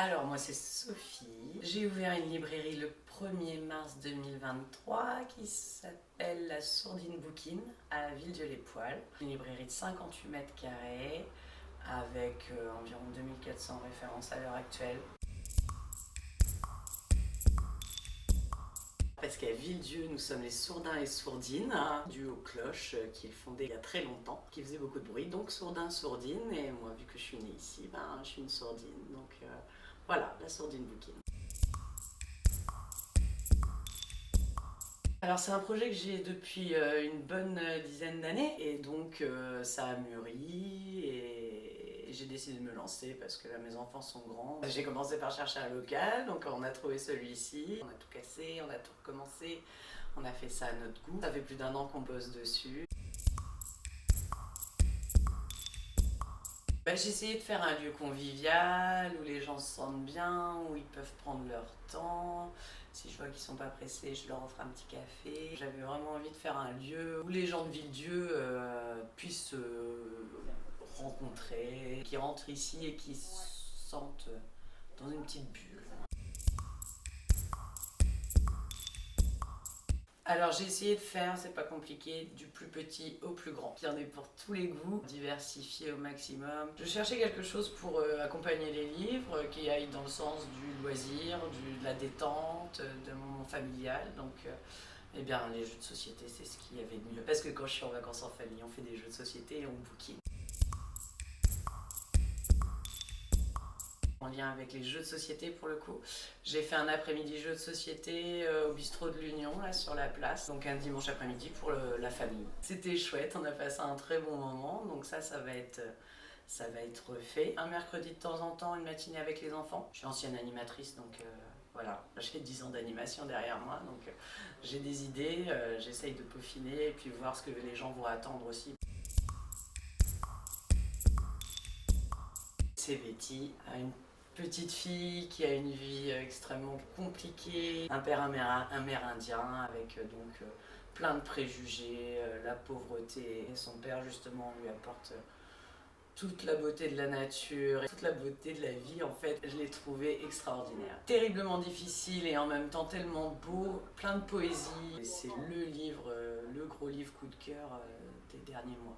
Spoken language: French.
Alors moi c'est Sophie, j'ai ouvert une librairie le 1er mars 2023 qui s'appelle La Sourdine Bouquine à Villedieu-les-Poêles. Une librairie de 58 mètres carrés avec environ 2400 références à l'heure actuelle. Parce qu'à Villedieu, nous sommes les Sourdins et Sourdines, duo cloche qui est fondé il y a très longtemps, qui faisait beaucoup de bruit, donc Sourdin, Sourdine, et moi vu que je suis née ici, je suis une sourdine, donc voilà, la Sourdine Bouquine. Alors c'est un projet que j'ai depuis une bonne dizaine d'années et donc ça a mûri et j'ai décidé de me lancer parce que là mes enfants sont grands. J'ai commencé par chercher un local, donc on a trouvé celui-ci, on a tout cassé, on a tout recommencé, on a fait ça à notre goût. Ça fait plus d'1 an qu'on bosse dessus. J'ai essayé de faire un lieu convivial, où les gens se sentent bien, où ils peuvent prendre leur temps. Si je vois qu'ils ne sont pas pressés, je leur offre un petit café. J'avais vraiment envie de faire un lieu où les gens de Villedieu puissent se rencontrer, qui rentrent ici et qui se sentent dans une petite bulle. Alors j'ai essayé de faire, c'est pas compliqué, du plus petit au plus grand. Il y en a pour tous les goûts, diversifié au maximum. Je cherchais quelque chose pour accompagner les livres, qui aille dans le sens du loisir, de la détente, d'un moment familial. Donc eh bien les jeux de société c'est ce qu'il y avait de mieux. Parce que quand je suis en vacances en famille, on fait des jeux de société et on bouquine. En lien avec les jeux de société pour le coup. J'ai fait un après-midi jeux de société au bistrot de l'Union, là sur la place, donc un dimanche après-midi pour la famille. C'était chouette, on a passé un très bon moment, donc ça va être refait. Un mercredi de temps en temps, une matinée avec les enfants. Je suis ancienne animatrice, donc voilà, j'ai 10 ans d'animation derrière moi, donc j'ai des idées, j'essaye de peaufiner et puis voir ce que les gens vont attendre aussi. C'est Betty, une petite fille qui a une vie extrêmement compliquée, un père amérindien avec plein de préjugés, la pauvreté. Et son père justement lui apporte toute la beauté de la nature, toute la beauté de la vie en fait. Je l'ai trouvé extraordinaire. Terriblement difficile et en même temps tellement beau, plein de poésie. C'est le livre, le gros livre coup de cœur des derniers mois.